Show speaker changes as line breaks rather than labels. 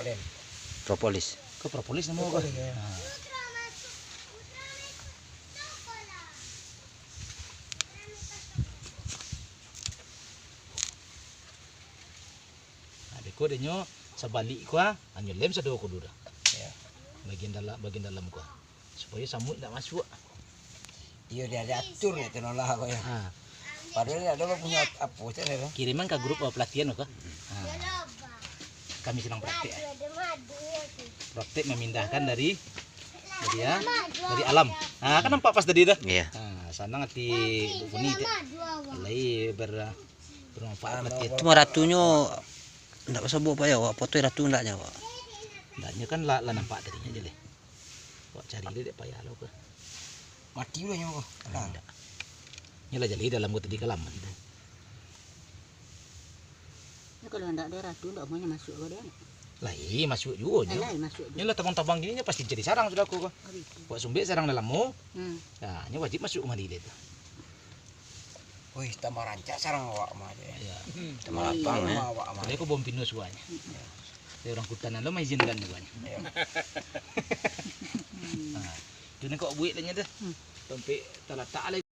Den.
Propolis.
Ke propolis nama kau. Ko denyo sebalik kuah anyo lem sado ko dura.
Ya.
Bagian dalam kuah. Supaya samut tak masuk.
Iya dia diatur ya tenolah kok ya.
Ha.
Padahal ada punya apa sih ya.
Kiriman ke grup pelatihan kok. Kami sedang praktik. Praktik memindahkan dari alam. Nah, kan nampak pas tadi dah.
Iya.
Nah, sana ngati bunyi teh. Lai bermanfaat mati.
Cuma ratunya ndak usah bawa ya, foto ratu ndaknya, Pak.
Ndaknya kan lah nampak tadinya aja leh. Kok cari dia payah lo ke.
Mati udah nyoba. Nah.
Nyala jali dalam gua tadi kelam gitu.
Ya, kalau ndak ada ratu ndak maunya masuk ke dia.
Lah iya masuk juga jo.
Lah masuk.
Nyala tabang-tabang gini pasti jadi sarang sudah aku kok. Buat sumbek sarang dalammu. Nah, nya wajib masuk ke mandi itu.
Wih, tambah rancak sarang awak mah aja.
Ya.
Sama lapang ya.
Awak mah.
Kalau aku bom pinus semuanya. Dari orang hutan lo mengizinkan juga.
Ya.
Nah, itu kok buik dah nya dah. Sampai tak letak